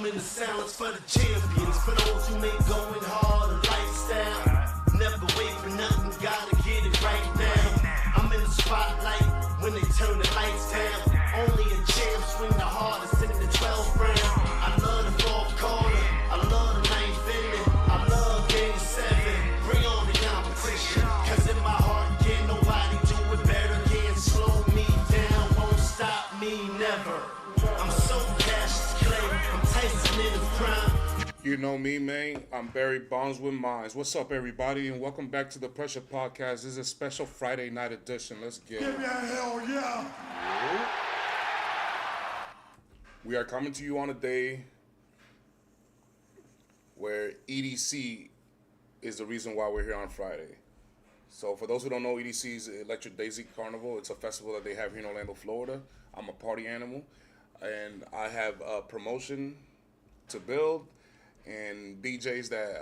in the silence for the champions, for those who make going hard a lifestyle. Never wait for nothing, gotta get it right now. I'm in the spotlight when they turn the lights down. Only a champ swing the hardest in the 12th round. I love the fourth quarter, I love the ninth inning, I love game 7. Bring on the competition, cause in my heart can't nobody do it better. Can't slow me down, won't stop me never. I'm so Cassius Clay, I'm Tyson in his prime. You know me, man. I'm Barry Bonds with Minds. What's up, everybody, and welcome back to the Pressure Podcast. This is a special Friday night edition. Let's get it. Give me a hell yeah! We are coming to you on a day where EDC is the reason why we're here on Friday. So for those who don't know, EDC is Electric Daisy Carnival. It's a festival that they have here in Orlando, Florida. I'm a party animal, and I have a promotion to build and DJs that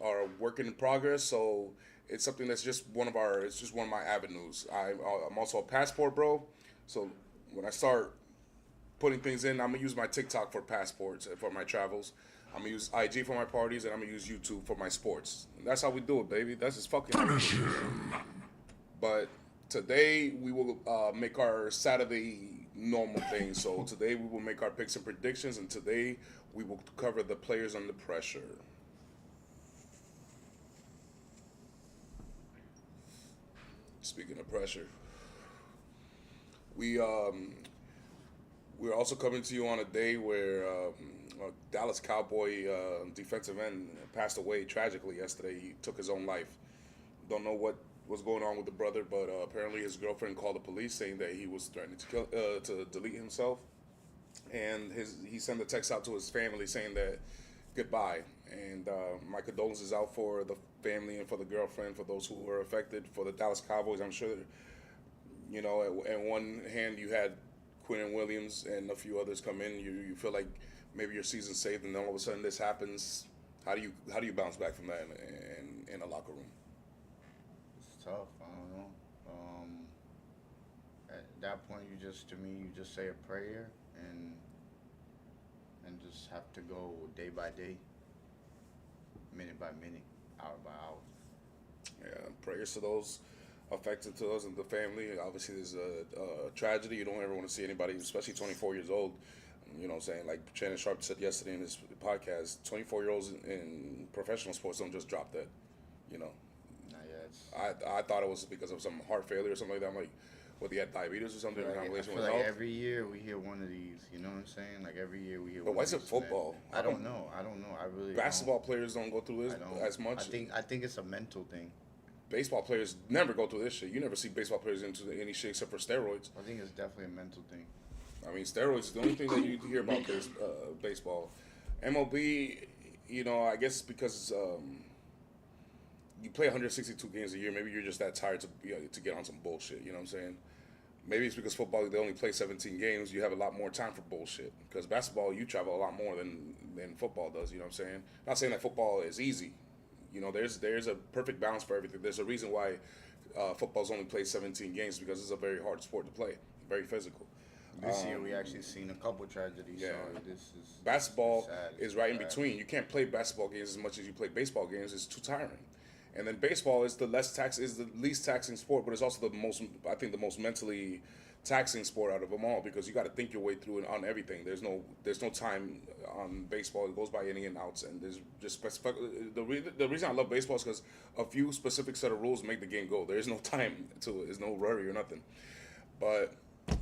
are working in progress. So it's something that's just it's just one of my avenues. I'm also a passport bro. So when I start putting things in, I'm gonna use my TikTok for passports for my travels. I'm gonna use IG for my parties, and I'm gonna use YouTube for my sports. And that's how we do it, baby. That's just fucking. But today we will make our Saturday normal thing. So today we will make our picks and predictions, and today we will cover the players under pressure. Speaking of pressure, we're also coming to you on a day where a Dallas Cowboy defensive end passed away tragically yesterday. He took his own life. Don't know what was going on with the brother, but apparently his girlfriend called the police saying that he was threatening to delete himself. And he sent a text out to his family saying that goodbye. And my condolences out for the family and for the girlfriend, for those who were affected, for the Dallas Cowboys. I'm sure, you know, at one hand you had Quinnen Williams and a few others come in. You feel like maybe your season's saved, and then all of a sudden this happens. How do you bounce back from that in a locker room? It's tough. I don't know. At that point, you just say a prayer and just have to go day by day, minute by minute, hour by hour. Yeah, prayers to those affected to us and the family. Obviously, there's a tragedy. You don't ever want to see anybody, especially 24 years old. You know what I'm saying? Like Shannon Sharp said yesterday in his podcast, 24-year-olds in professional sports don't just drop dead. You know? Nah, yeah, I thought it was because of some heart failure or something like that. I'm like, well, he had diabetes or something. I feel like every year we hear one of these. You know what I'm saying? Like every year we hear. But why is it football? I don't know. I really. Basketball players don't go through this as much. I think it's a mental thing. Baseball players never go through this shit. You never see baseball players into any shit except for steroids. I think it's definitely a mental thing. I mean, steroids is the only thing that you hear about baseball. MLB, you know, I guess because you play 162 games a year, maybe you're just that tired to get on some bullshit. You know what I'm saying? Maybe it's because football, they only play 17 games. You have a lot more time for bullshit. Because basketball, you travel a lot more than football does. You know what I'm saying? Not saying that football is easy. You know, there's a perfect balance for everything. There's a reason why football's only plays 17 games, because it's a very hard sport to play, very physical. This year we actually seen a couple tragedies. Yeah. So this is basketball sad. is right in between. You can't play basketball games as much as you play baseball games. It's too tiring. And then baseball is the least taxing sport, but it's also the most mentally taxing sport out of them all, because you got to think your way through it on everything. There's no time on baseball. It goes by in and outs, and there's just specific. The reason I love baseball is because a few specific set of rules make the game go. There's no time to it. There's no worry or nothing. But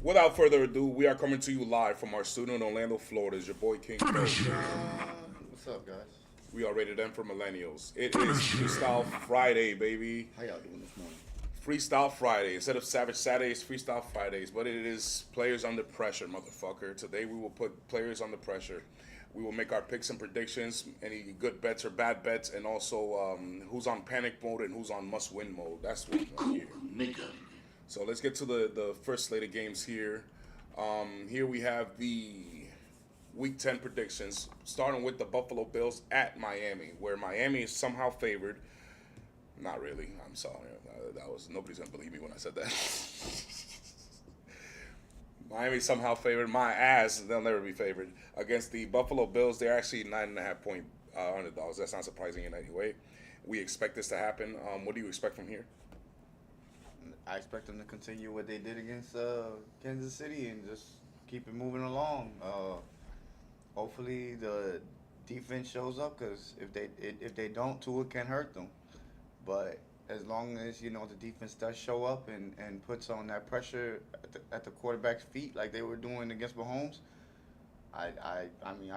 without further ado, we are coming to you live from our studio in Orlando, Florida. It's your boy King. What's up, guys? We are rated M for millennials. It is Freestyle Friday, baby. How y'all doing this morning? Freestyle Friday. Instead of Savage Saturdays, Freestyle Fridays. But it is players under pressure, motherfucker. Today we will put players under pressure. We will make our picks and predictions, any good bets or bad bets, and also who's on panic mode and who's on must-win mode. That's what we're here. Nigga. So let's get to the first slate of games here. Here we have the Week 10 predictions, starting with the Buffalo Bills at Miami, where Miami is somehow favored. Not really. I'm sorry. Nobody's gonna believe me when I said that. Miami somehow favored. My ass, they'll never be favored. Against the Buffalo Bills, they're actually 9.5 point underdogs. That's not surprising in any way. We expect this to happen. What do you expect from here? I expect them to continue what they did against Kansas City and just keep it moving along. Hopefully the defense shows up, because if they don't, Tua can hurt them. But as long as the defense does show up and puts on that pressure at the quarterback's feet like they were doing against Mahomes, I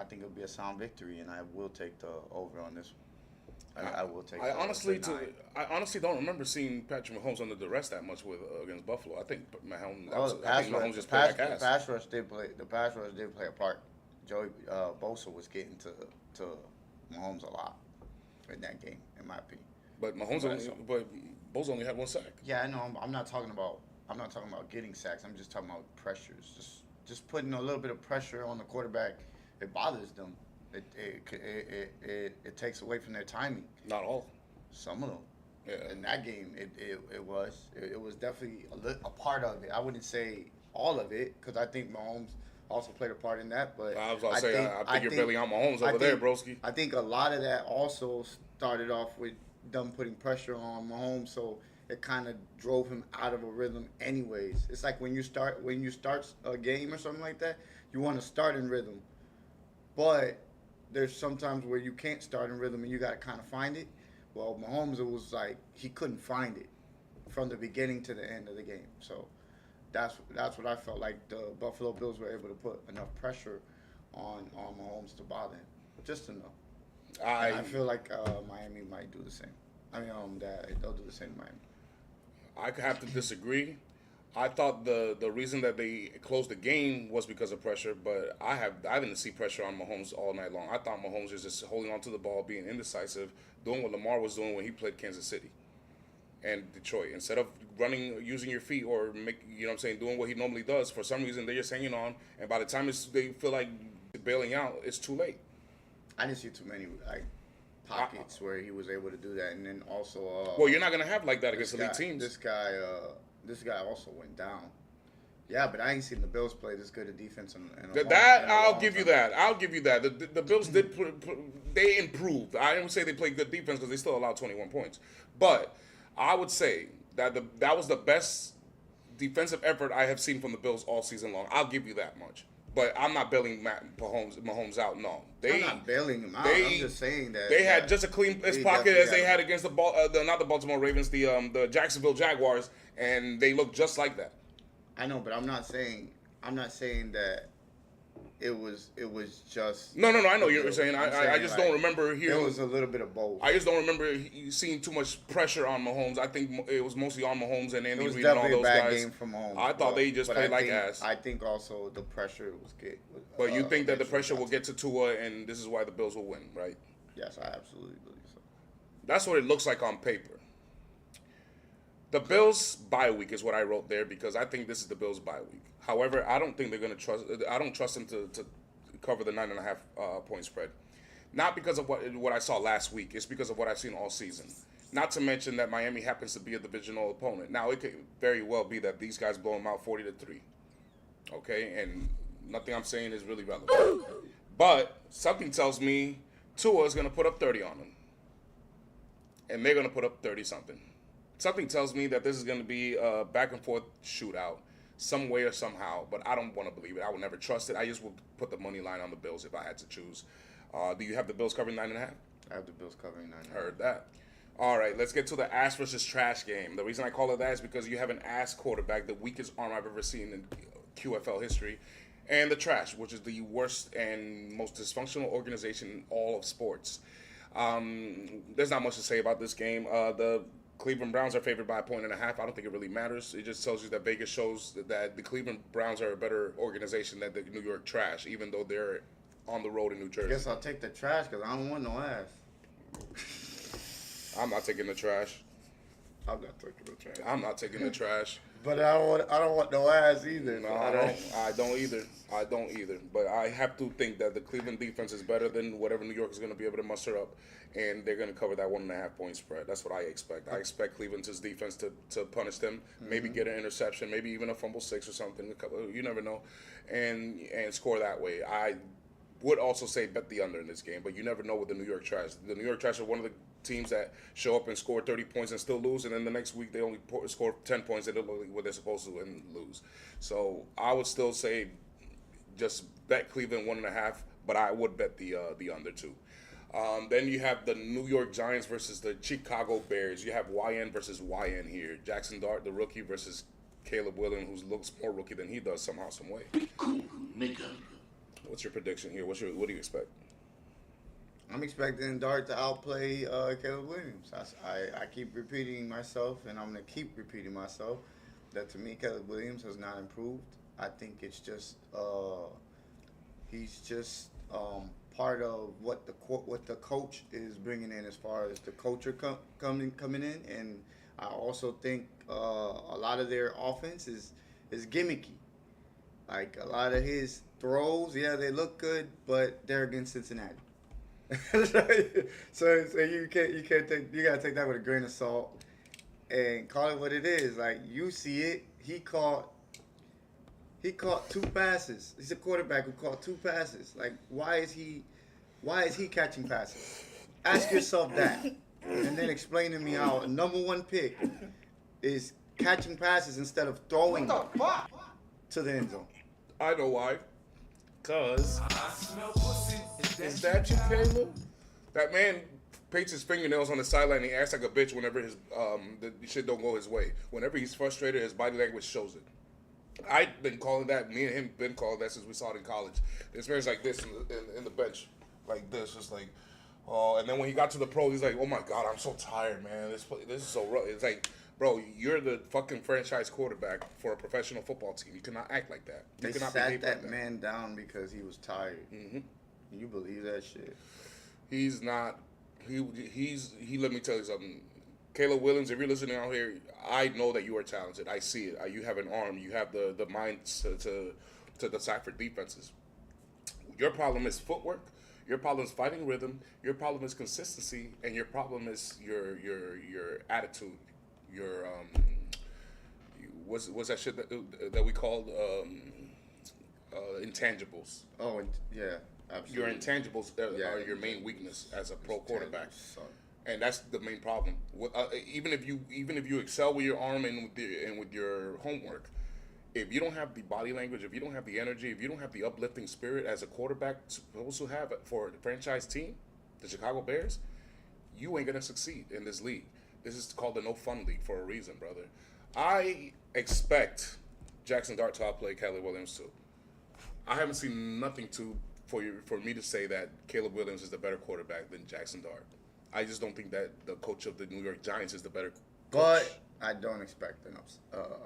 think it'll be a sound victory, and I will take the over on this one. I will take. I honestly don't remember seeing Patrick Mahomes under duress that much against Buffalo. I think Mahomes just played like ass. The pass rush did play a part. Joey Bosa was getting to Mahomes a lot in that game, in my opinion. But Bosa only had 1 sack. Yeah, I know. I'm not talking about getting sacks. I'm just talking about pressures. Just putting a little bit of pressure on the quarterback. It bothers them. It takes away from their timing. Not all. Some of them. Yeah. In that game, it was definitely a part of it. I wouldn't say all of it, because I think Mahomes also played a part in that. But I was about to say, I think you're bailing out Mahomes over there, broski. I think a lot of that also started off with them putting pressure on Mahomes, so it kind of drove him out of a rhythm anyways. It's like when you start a game or something like that, you want to start in rhythm. But there's sometimes where you can't start in rhythm and you got to kind of find it. Well, Mahomes, it was like he couldn't find it from the beginning to the end of the game. So that's what I felt like the Buffalo Bills were able to put enough pressure on Mahomes to bother him, just enough. I feel like Miami might do the same. That they'll do the same to Miami. I have to disagree. I thought the reason that they closed the game was because of pressure, but I didn't see pressure on Mahomes all night long. I thought Mahomes was just holding on to the ball, being indecisive, doing what Lamar was doing when he played Kansas City and Detroit. Instead of running, using your feet, or doing what he normally does, for some reason they're just hanging on, and by the time they feel like bailing out, it's too late. I didn't see too many pockets where he was able to do that, and then also. Well, you're not gonna have like that against elite teams. This guy also went down. Yeah, but I ain't seen the Bills play this good a defense in a long time. I'll give you that. The Bills did they improved. I didn't say they played good defense, because they still allowed 21 points. But I would say that that was the best defensive effort I have seen from the Bills all season long. I'll give you that much. But I'm not bailing Mahomes out. No, I'm not bailing him out. I'm just saying that they had just a clean pocket as they had against not the Baltimore Ravens, the Jacksonville Jaguars, and they looked just like that. I know, but I'm not saying that it was just. No. I know what you're saying. I just don't remember hearing. There was a little bit of both. I just don't remember seeing too much pressure on Mahomes. I think it was mostly on Mahomes and Andy Reid and all those guys. It was definitely a bad game from Mahomes. I thought they just played like ass. I think also the pressure was good. But you think that the pressure will get to Tua, and this is why the Bills will win, right? Yes, I absolutely believe so. That's what it looks like on paper. The Bills' bye week is what I wrote there, because I think this is the Bills' bye week. However, I don't think they're going to trust. I don't trust them to cover the 9.5 point spread. Not because of what I saw last week. It's because of what I've seen all season. Not to mention that Miami happens to be a divisional opponent. Now, it could very well be that these guys blow them out 40-3. Okay, and nothing I'm saying is really relevant. But something tells me Tua is going to put up 30 on them, and they're going to put up 30-something. Something tells me that this is going to be a back-and-forth shootout some way or somehow, but I don't want to believe it. I would never trust it. I just would put the money line on the Bills if I had to choose. Do you have the Bills covering 9.5? I have the Bills covering 9.5. Heard that. All right, let's get to the ass versus trash game. The reason I call it that is because you have an ass quarterback, the weakest arm I've ever seen in QFL history, and the trash, which is the worst and most dysfunctional organization in all of sports. There's not much to say about this game. The Cleveland Browns are favored by 1.5. I don't think it really matters. It just tells you that Vegas shows that the Cleveland Browns are a better organization than the New York Trash, even though they're on the road in New Jersey. I guess I'll take the trash because I don't want no ass. I'm not taking the trash. I'm not taking the trash. I'm not taking the trash. But I don't want no ass either. No, So I don't either. I don't either. But I have to think that the Cleveland defense is better than whatever New York is going to be able to muster up, and they're going to cover that 1.5 point spread. That's what I expect. I expect Cleveland's defense to punish them, maybe get an interception, maybe even a fumble six or something. You never know, and score that way. I would also say bet the under in this game, but you never know with the New York Trash. The New York Trash are one of the teams that show up and score 30 points and still lose, and then the next week they only score 10 points and they look like what they're supposed to and lose. So I would still say just bet Cleveland 1.5, but I would bet the under too. Then you have the New York Giants versus the Chicago Bears. You have YN versus YN here. Jackson Dart, the rookie, versus Caleb Williams, who looks more rookie than he does somehow, some way. Be cool, nigga. What's your prediction here? What do you expect? I'm expecting Dart to outplay Caleb Williams. I keep repeating myself, and I'm gonna keep repeating myself that to me Caleb Williams has not improved. I think it's just he's just part of what the coach is bringing in as far as the culture coming in, and I also think a lot of their offense is gimmicky. Like a lot of his throws, yeah, they look good, but they're against Cincinnati. so you gotta take that with a grain of salt and call it what it is. Like you see it, he caught 2 passes. He's a quarterback who caught 2 passes. Like why is he catching passes? Ask yourself that, and then explain to me how a number 1 pick is catching passes instead of throwing to the end zone. I know why. Cause is that you, Caleb? That man paints his fingernails on the sideline and he acts like a bitch whenever his the shit don't go his way. Whenever he's frustrated, his body language shows it. I've been calling that. Me and him been calling that since we saw it in college. This man's like this in the bench, like this, just like, oh. And then when he got to the pro, he's like, oh my god, I'm so tired, man. This is so rough. It's like, bro, you're the fucking franchise quarterback for a professional football team. You cannot act like that. You They cannot sat behave that like man down because he was tired. Mm-hmm. Can you believe that shit? He's not. He. Let me tell you something. Caleb Williams, if you're listening out here, I know that you are talented. I see it. You have an arm. You have the mind to decipher defenses. Your problem is footwork. Your problem is fighting rhythm. Your problem is consistency, and your problem is your attitude. Your what's that shit that we called intangibles. Oh, yeah, absolutely. Your intangibles are your main weakness as a pro quarterback, and that's the main problem. Even if you excel with your arm and with your homework, if you don't have the body language, if you don't have the energy, if you don't have the uplifting spirit as a quarterback supposed to have for a franchise team, the Chicago Bears, you ain't gonna succeed in this league. This is called the no fun league for a reason, brother. I expect Jackson Dart to outplay Caleb Williams too. I haven't seen nothing for me to say that Caleb Williams is the better quarterback than Jackson Dart. I just don't think that the coach of the New York Giants is the better coach. But I don't expect an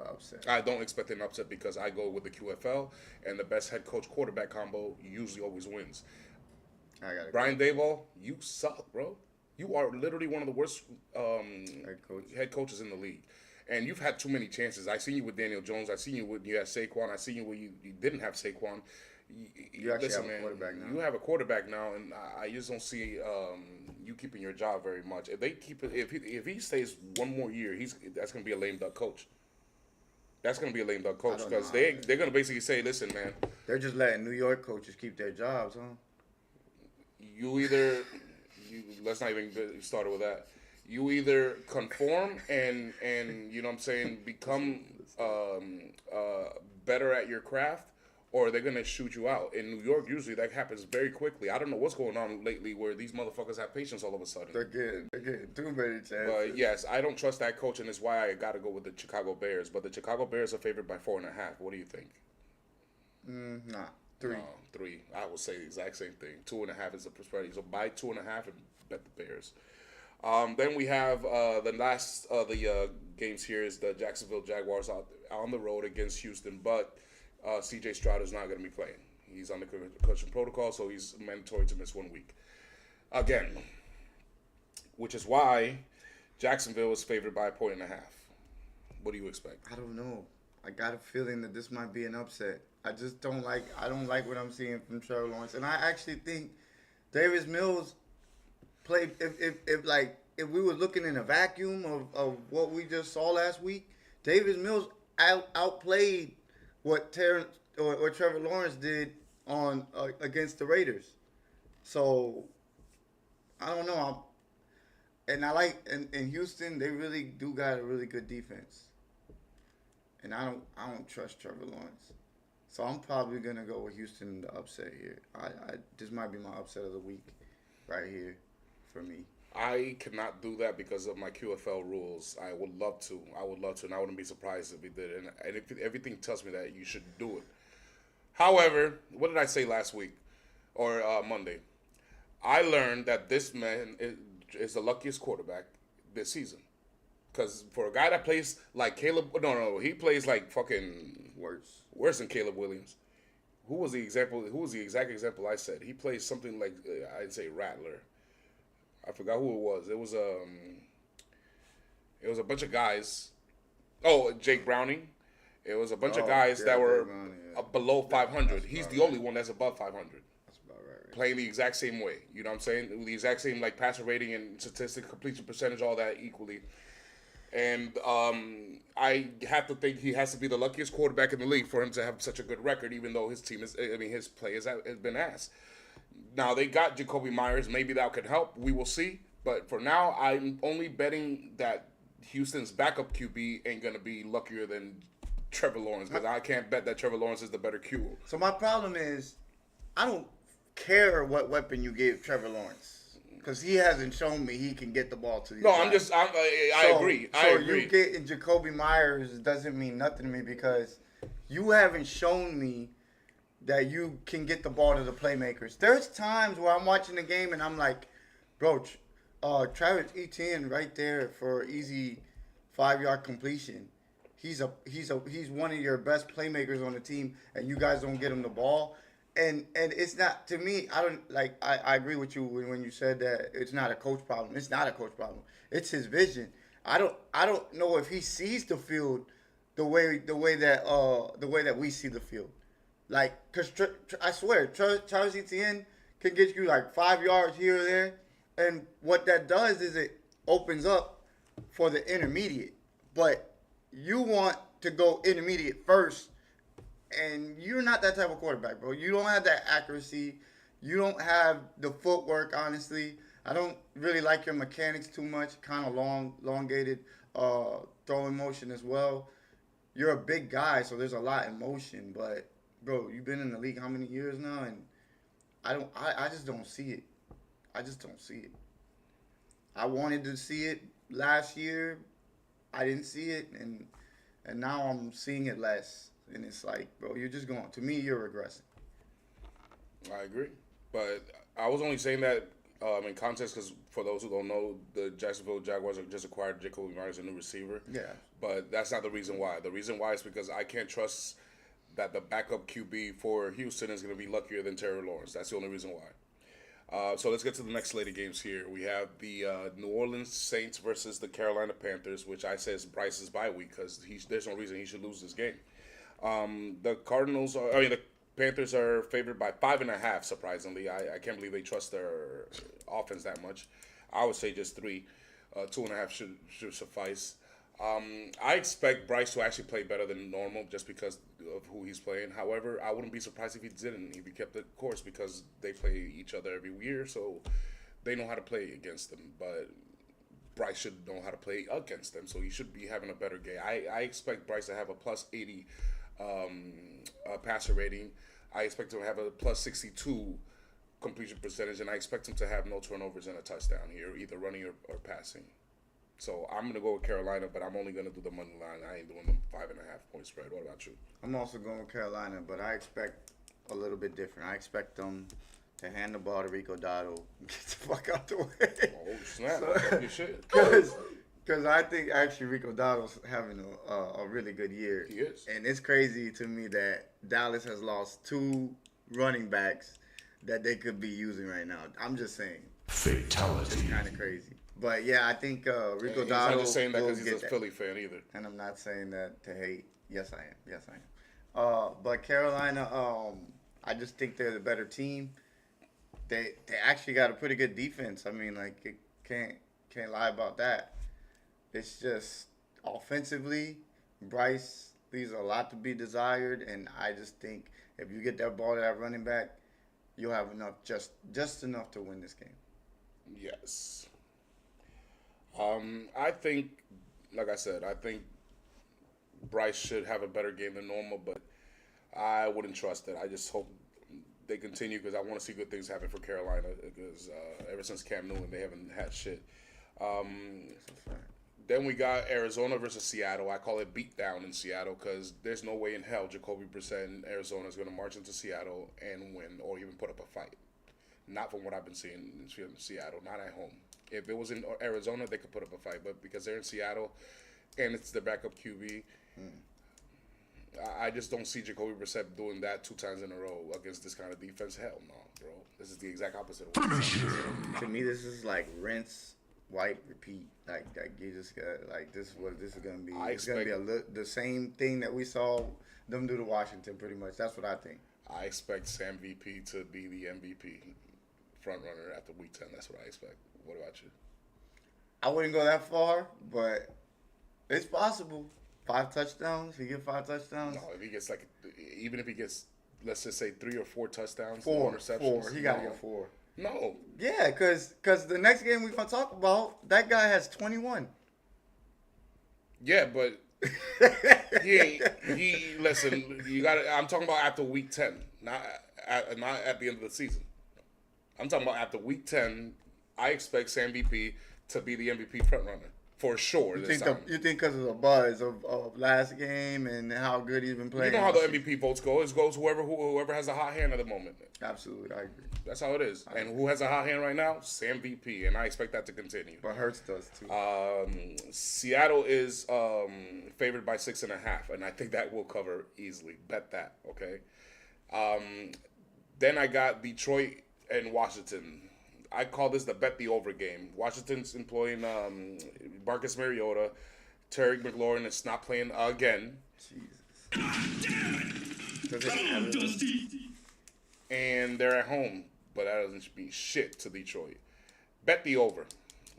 upset. I don't expect an upset because I go with the QFL, and the best head coach quarterback combo usually always wins. Brian Daboll, you suck, bro. You are literally one of the worst head coaches in the league. And you've had too many chances. I seen you with Daniel Jones. I seen you when you had Saquon. I seen you when you didn't have Saquon. You actually have a quarterback now. You have a quarterback now, and I just don't see you keeping your job very much. If they keep it, if he stays one more year, that's gonna be a lame duck coach. That's gonna be a lame duck coach because they're gonna basically say, listen, man. They're just letting New York coaches keep their jobs, huh? Let's not even get started with that. You either conform and you know what I'm saying, become better at your craft, or they're gonna shoot you out. In New York, usually that happens very quickly. I don't know what's going on lately where these motherfuckers have patience all of a sudden. They're getting too many chances. But yes, I don't trust that coach, and that's why I gotta go with the Chicago Bears. But the Chicago Bears are favored by 4.5. What do you think? Nah, 3. No, 3. I would say the exact same thing. 2.5 is the spread. So buy 2.5 and bet the Bears. Then we have the last of the games here is the Jacksonville Jaguars out on the road against Houston, but C.J. Stroud is not going to be playing. He's on the concussion protocol, so he's mandatory to miss 1 week. Again, which is why Jacksonville is favored by 1.5. What do you expect? I don't know. I got a feeling that this might be an upset. I just don't like. I don't like what I'm seeing from Trevor Lawrence, and I actually think Davis Mills played. If we were looking in a vacuum of what we just saw last week, Davis Mills outplayed what Trevor Lawrence did on against the Raiders. So I don't know. I like in Houston, they really do got a really good defense. And I don't trust Trevor Lawrence. So I'm probably gonna go with Houston in the upset here. This might be my upset of the week right here for me. I cannot do that because of my QFL rules. I would love to, and I wouldn't be surprised if we did. And if everything tells me that you should do it. However, what did I say last week or Monday? I learned that this man is the luckiest quarterback this season. Because for a guy that plays like Caleb, he plays like fucking worse than Caleb Williams. Who was the exact example I said? He plays something like I'd say Rattler. I forgot who it was. It was a bunch of guys. Oh, Jake Browning. It was a bunch of guys that were below 500. He's the only one that's above 500. That's about right. Playing the exact same way. You know what I'm saying? The exact same like passer rating and statistic, completion percentage, all that equally. And I have to think he has to be the luckiest quarterback in the league for him to have such a good record, even though his play has been ass. Now, they got Jacoby Myers. Maybe that could help. We will see. But for now, I'm only betting that Houston's backup QB ain't going to be luckier than Trevor Lawrence, because I can't bet that Trevor Lawrence is the better QB. So my problem is, I don't care what weapon you gave Trevor Lawrence. Because he hasn't shown me he can get the ball to you. No, I agree. I agree. You getting Jacoby Myers doesn't mean nothing to me because you haven't shown me that you can get the ball to the playmakers. There's times where I'm watching the game and I'm like, bro, Travis Etienne right there for easy 5-yard completion. He's one of your best playmakers on the team, and you guys don't get him the ball. And it's not, to me, I agree with you when you said that it's not a coach problem. It's not a coach problem. It's his vision. I don't know if he sees the field the way that we see the field. Like, cause I swear, Travis Etienne can get you like 5 yards here or there, and what that does is it opens up for the intermediate. But you want to go intermediate first. And you're not that type of quarterback, bro. You don't have that accuracy. You don't have the footwork, honestly. I don't really like your mechanics too much. Kind of elongated throwing motion as well. You're a big guy, so there's a lot in motion. But, bro, you've been in the league how many years now? And I just don't see it. I just don't see it. I wanted to see it last year. I didn't see it, and now I'm seeing it less. And it's like, bro, you're just going. To me, you're regressing. I agree, but I was only saying that in context because for those who don't know, the Jacksonville Jaguars just acquired Jacoby Myers, a new receiver. Yeah. But that's not the reason why. The reason why is because I can't trust that the backup QB for Houston is going to be luckier than Trevor Lawrence. That's the only reason why. So let's get to the next slate of games here. We have the New Orleans Saints versus the Carolina Panthers, which I say is Bryce's bye week because there's no reason he should lose this game. The Panthers are favored by 5.5. Surprisingly, I can't believe they trust their offense that much. I would say just 3, 2.5 should suffice. I expect Bryce to actually play better than normal just because of who he's playing. However, I wouldn't be surprised if he didn't. If he kept the course because they play each other every year, so they know how to play against them. But Bryce should know how to play against them, so he should be having a better game. I expect Bryce to have a plus 80 passer rating. I expect him to have a plus 62 completion percentage, and I expect him to have no turnovers and a touchdown here, either running or passing. So I'm going to go with Carolina, but I'm only going to do the money line. I ain't doing the 5.5 point spread. What about you? I'm also going with Carolina, but I expect a little bit different. I expect them to hand the ball to Rico Dotto and get the fuck out the way. Oh, snap. So, you should. Because I think actually Rico Dotto's having a really good year. He is. And it's crazy to me that Dallas has lost 2 running backs that they could be using right now. I'm just saying. Fatality. It's kind of crazy. But yeah, I think Rico He's Dotto not just saying that will because he's get a that. Philly fan either. And I'm not saying that to hate. Yes, I am. Yes, I am. But Carolina, I just think they're the better team. They actually got a pretty good defense. I mean, like it can't lie about that. It's just offensively, Bryce leaves a lot to be desired, and I just think if you get that ball to that running back, you'll have enough, just enough to win this game. Yes. I think, like I said, I think Bryce should have a better game than normal, but I wouldn't trust it. I just hope they continue because I want to see good things happen for Carolina because ever since Cam Newton, they haven't had shit. That's a fact. Then we got Arizona versus Seattle. I call it beatdown in Seattle because there's no way in hell Jacoby Brissett in Arizona is going to march into Seattle and win or even put up a fight. Not from what I've been seeing in Seattle, not at home. If it was in Arizona, they could put up a fight, but because they're in Seattle and it's their backup QB, I just don't see Jacoby Brissett doing that 2 times in a row against this kind of defense. Hell no, bro. This is the exact opposite of what To me, this is like rinse, wipe, repeat. Like you just got like this is what this is gonna be. It's gonna be the same thing that we saw them do to Washington. Pretty much, that's what I think. I expect Sam VP to be the MVP front runner after week 10. That's what I expect. What about you? I wouldn't go that far, but it's possible. 5 touchdowns. He get 5 touchdowns. No, if he gets even if he gets, let's just say 3 or 4 touchdowns, 4 no interceptions. 4. He gotta get 4. No. Yeah, cause the next game we're gonna talk about, that guy has 21. Yeah, but he listen. You got. I'm talking about after week 10, not at the end of the season. I'm talking about after week 10. I expect Sam VP to be the MVP front runner for sure. You this think time. you think because of the buzz of last game and how good he's been You playing? know how the MVP votes go. It goes whoever has a hot hand at the moment. Absolutely, I agree. That's how it is. And who has a hot hand right now? Sam VP, and I expect that to continue. But Hurts does too. Seattle is favored by 6.5, and I think that will cover easily. Bet that, okay? Then I got Detroit and Washington. I call this the bet the over game. Washington's employing Marcus Mariota. Terry McLaurin is not playing again. Jesus. And they're at home, but that doesn't mean shit to Detroit. Bet the over.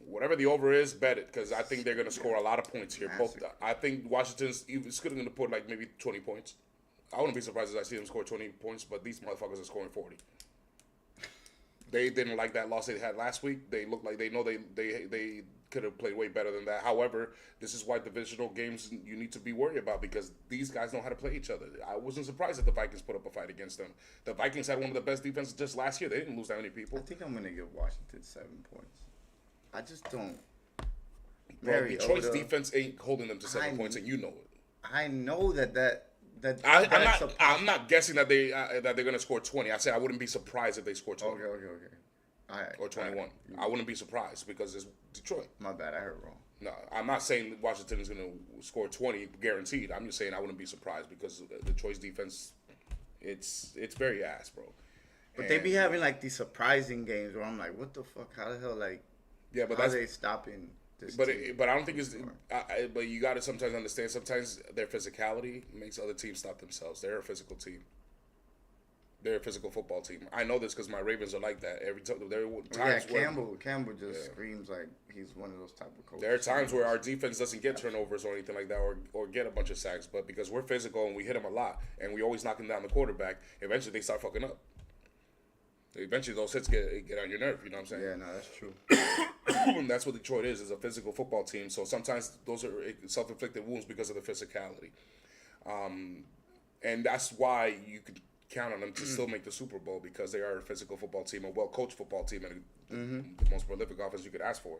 Whatever the over is, bet it, because I think they're going to score a lot of points here. I think Washington's going to put like maybe 20 points. I wouldn't be surprised if I see them score 20 points, but these motherfuckers are scoring 40. They didn't like that loss they had last week. They look like they know they could have played way better than that. However, this is why divisional games you need to be worried about because these guys know how to play each other. I wasn't surprised that the Vikings put up a fight against them. The Vikings had one of the best defenses just last year. They didn't lose that many people. I think I'm gonna give Washington 7 points. I just don't. Bro, Detroit's defense ain't holding them to 7 points, and you know it. I know that. I'm not guessing that they're gonna score 20. I said I wouldn't be surprised if they score 20. Okay. All right. Or 21. All right. I wouldn't be surprised because it's Detroit. My bad. I heard wrong. No, I'm not saying Washington is going to score 20 guaranteed. I'm just saying I wouldn't be surprised because Detroit's defense, it's very ass, bro. But they be having like these surprising games where I'm like, what the fuck? How the hell? Like, yeah, but how that's are they stopping this? but team? but I don't think it's. But you got to sometimes understand. Sometimes their physicality makes other teams stop themselves. They're a physical team. They're a physical football team. I know this because my Ravens are like that. Every time there are times where Campbell just screams like he's one of those type of coaches. there are times where our defense doesn't get turnovers or anything like that, or get a bunch of sacks. But because we're physical and we hit them a lot, and we always knocking down the quarterback, eventually they start fucking up. Eventually those hits get on your nerve. You know what I'm saying? Yeah, no, that's true. And that's what Detroit is a physical football team. So sometimes those are self-inflicted wounds because of the physicality, and that's why you could count on them to still make the Super Bowl because they are a physical football team, a well-coached football team, and the most prolific offense you could ask for.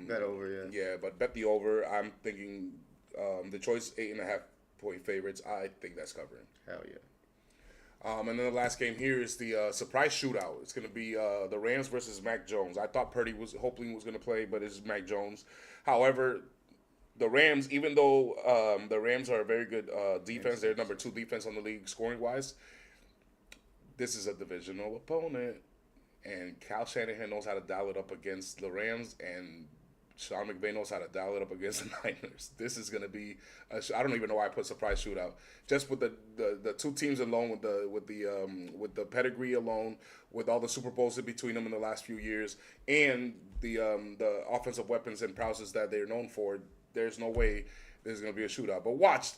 Bet over, yeah. Yeah, but bet the over. I'm thinking Detroit's 8.5 point favorites. I think that's covering. Hell yeah. And then the last game here is the surprise shootout. It's going to be the Rams versus Mac Jones. I thought Purdy was going to play, but it's Mac Jones. However, the Rams, even though the Rams are a very good defense, they're number 2 defense on the league scoring wise. This is a divisional opponent, and Kyle Shanahan knows how to dial it up against the Rams, and Sean McVay knows how to dial it up against the Niners. This is going to be I don't even know why I put surprise shootout. Just with the two teams alone, with the pedigree alone, with all the Super Bowls in between them in the last few years, and the offensive weapons and prowess that they're known for, there's no way there's going to be a shootout. But watch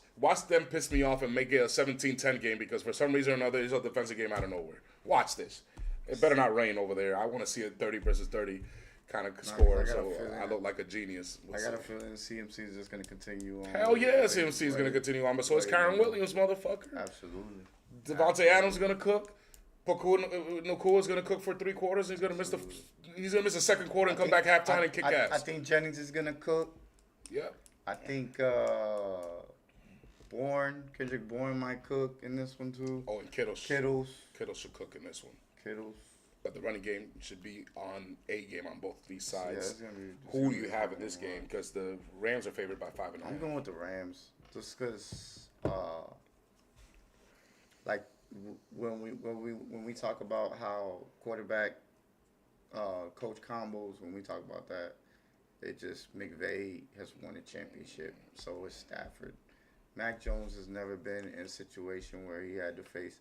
them piss me off and make it a 17-10 game, because for some reason or another, it's a defensive game out of nowhere. Watch this. It better not rain over there. I want to see a 30 versus 30 kind of score, so I look like a genius. I got a feeling CMC is just going to continue on. Hell yeah, CMC is going to continue on, but so is Kyron Williams, motherfucker. Absolutely. Devontae Adams is going to cook. Nakua is going to cook for 3 quarters. He's going to miss the second quarter and come back halftime and kick ass. I think Jennings is going to cook. Yeah. I think Kendrick Bourne might cook in this one too. Oh, and Kittles should cook in this one. But the running game should be on a game on both these sides. Who do you have in this game? Because the Rams are favored by 5.5. I'm going with the Rams just because, like when we talk about how quarterback coach combos, when we talk about that, it just McVay has won a championship. So is Stafford. Mac Jones has never been in a situation where he had to face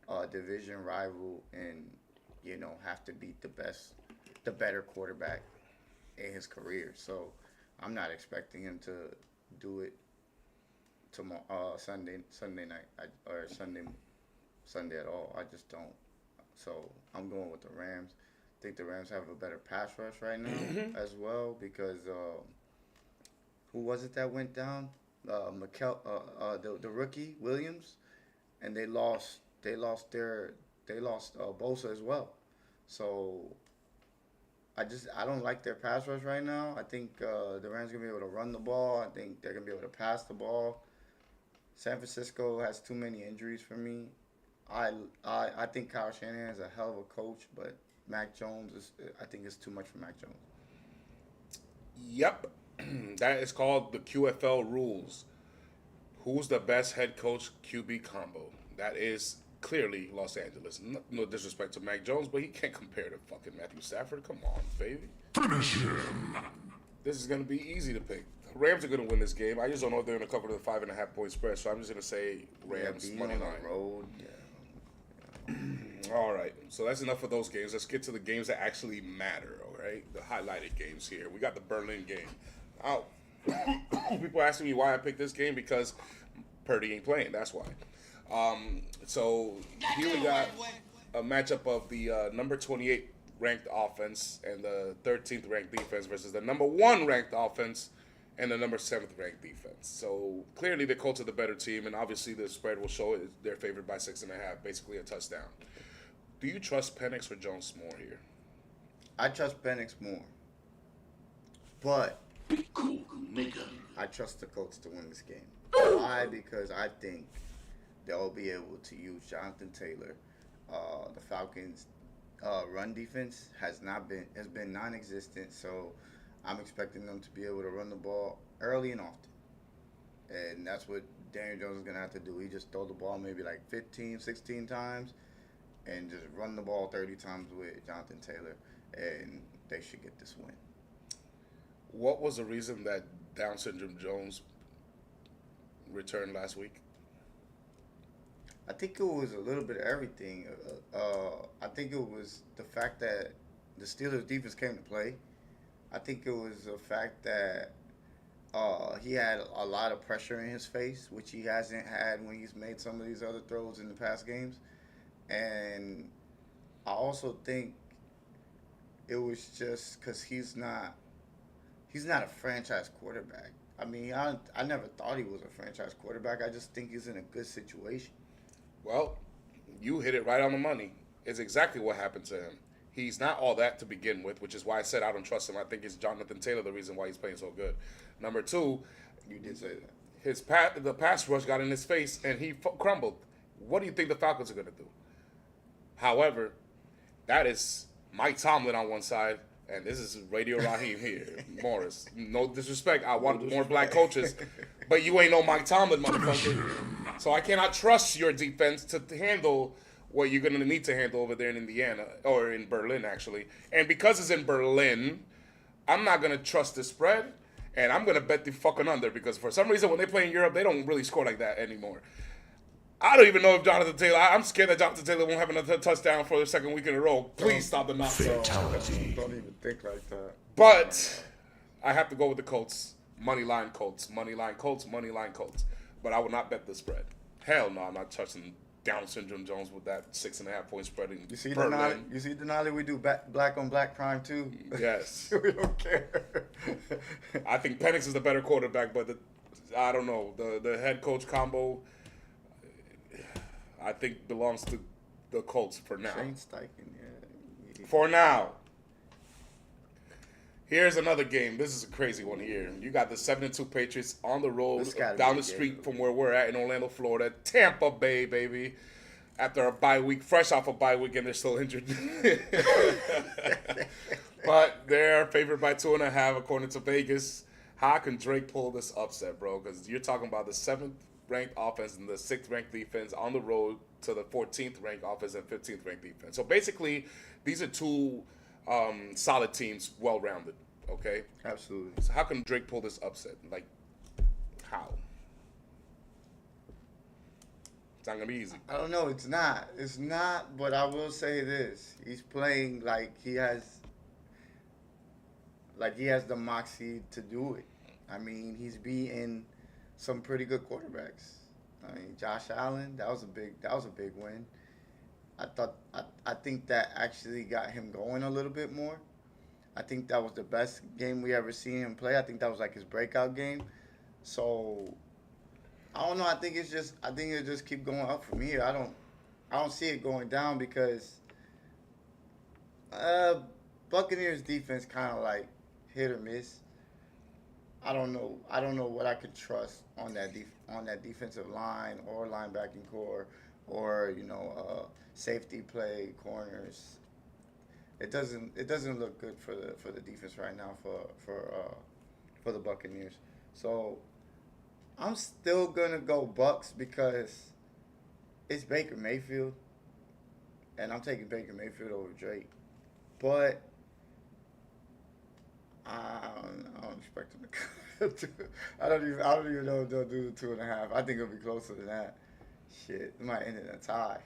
a division rival and have to beat the better quarterback in his career. So I'm not expecting him to do it tomorrow, Sunday night or Sunday at all. I just don't. So I'm going with the Rams. I think the Rams have a better pass rush right now as well, because who was it that went down? The rookie Williams, and they lost Bosa as well. So I don't like their pass rush right now. I think the Rams are gonna be able to run the ball. I think they're gonna be able to pass the ball. San Francisco has too many injuries for me. I think Kyle Shanahan is a hell of a coach, but Mac Jones I think it's too much for Mac Jones. Yep. That is called the QFL rules. Who's the best head coach QB combo? That is clearly Los Angeles. No disrespect to Mac Jones, but he can't compare to fucking Matthew Stafford. Come on, baby. Finish him. This is going to be easy to pick. Rams are going to win this game. I just don't know if they're going to cover the 5.5 point spread, so I'm just going to say Rams money line. Road. Yeah. All right, so that's enough of those games. Let's get to the games that actually matter, all right? The highlighted games here. We got the Berlin game. Now, people asking me why I picked this game, because Purdy ain't playing. That's why. So here we got a matchup of the number 28 ranked offense and the 13th ranked defense versus the number 1 ranked offense and the number 7th ranked defense. So clearly the Colts are the better team, and obviously the spread will show it. They're favored by 6.5, basically a touchdown. Do you trust Penix or Jones more here? I trust Penix more, but Be cool, nigga. I trust the Colts to win this game. Why? Because I think they'll be able to use Jonathan Taylor. The Falcons' run defense has been non-existent, so I'm expecting them to be able to run the ball early and often. And that's what Daniel Jones is going to have to do. He just throw the ball maybe like 15, 16 times and just run the ball 30 times with Jonathan Taylor, and they should get this win. What was the reason that Down syndrome Jones returned last week? I think it was a little bit of everything. I think it was the fact that the Steelers' defense came to play. I think it was the fact that he had a lot of pressure in his face, which he hasn't had when he's made some of these other throws in the past games. And I also think it was just because he's not a franchise quarterback. I mean, I never thought he was a franchise quarterback. I just think he's in a good situation. Well, you hit it right on the money. It's exactly what happened to him. He's not all that to begin with, which is why I said I don't trust him. I think it's Jonathan Taylor the reason why he's playing so good. Number 2, You did say that. the pass rush got in his face and he crumbled. What do you think the Falcons are going to do? However, that is Mike Tomlin on one side, and this is Radio Raheem here. Morris, no disrespect. I want more black coaches, but you ain't no Mike Tomlin, motherfucker. So I cannot trust your defense to handle what you're going to need to handle over there in Indiana, or in Berlin, actually. And because it's in Berlin, I'm not going to trust the spread, and I'm going to bet the fucking under, because for some reason, when they play in Europe, they don't really score like that anymore. I don't even know if Jonathan Taylor, I'm scared that Jonathan Taylor won't have another touchdown for the second week in a row. Please stop the nonsense. Fatality. Don't even think like that. But I have to go with the Colts. Money line Colts. Money line Colts. Money line Colts. But I will not bet the spread. Hell no, I'm not touching Down Syndrome Jones with that 6.5 point spread in You see Berlin. Denali, we do black on black crime too. Yes. We don't care. I think Penix is the better quarterback, but I don't know. The head coach combo, I think, belongs to the Colts for now. Shane Steichen, yeah. For now. Here's another game. This is a crazy one here. You got the 7-2 Patriots on the road down the street from where we're at in Orlando, Florida. Tampa Bay, baby. After a bye week, fresh off a bye week, and they're still injured. But they're favored by 2.5 according to Vegas. How can Drake pull this upset, bro? Because you're talking about the 7th ranked offense and the 6th ranked defense on the road to the 14th ranked offense and 15th ranked defense. So basically, these are two solid teams, well-rounded. Okay? Absolutely. So how can Drake pull this upset? Like, how? It's not going to be easy. I don't know. It's not. It's not, but I will say this. He's playing like he has the moxie to do it. I mean, he's beating some pretty good quarterbacks. I mean, Josh Allen, that was a big win. I think that actually got him going a little bit more. I think that was the best game we ever seen him play. I think that was like his breakout game. So I don't know. I think it'll just keep going up from here. I don't see it going down because Buccaneers defense kind of like hit or miss. I don't know what I could trust on that defensive line or linebacking core or safety play corners. It doesn't look good for the defense right now for the Buccaneers. So I'm still gonna go Bucks because it's Baker Mayfield, and I'm taking Baker Mayfield over Drake. But I don't expect him to come. I don't even know if they'll do the 2.5. I think it'll be closer than that. Shit, it might end in a tie.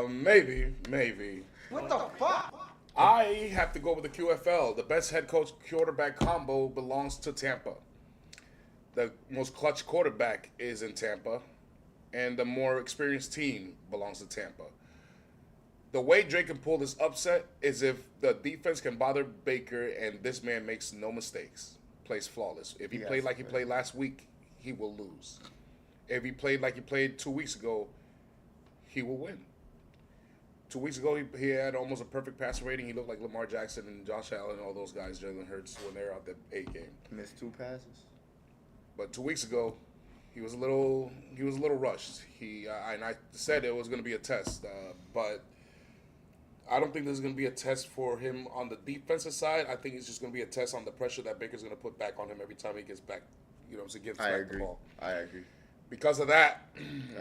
Maybe. What the fuck? I have to go with the QFL. The best head coach quarterback combo belongs to Tampa. The most clutch quarterback is in Tampa, and the more experienced team belongs to Tampa. The way Drake can pull this upset is if the defense can bother Baker and this man makes no mistakes, plays flawless. If he played like he played last week, he will lose. If he played like he played 2 weeks ago, he will win. 2 weeks ago, he had almost a perfect passer rating. He looked like Lamar Jackson and Josh Allen and all those guys, Jalen Hurts, when they're out the A game. Missed 2 passes. But 2 weeks ago, he was a little rushed. And I said it was going to be a test, but I don't think this is going to be a test for him on the defensive side. I think it's just going to be a test on the pressure that Baker's going to put back on him every time he gets back. Gives back the ball. I agree. Because of that,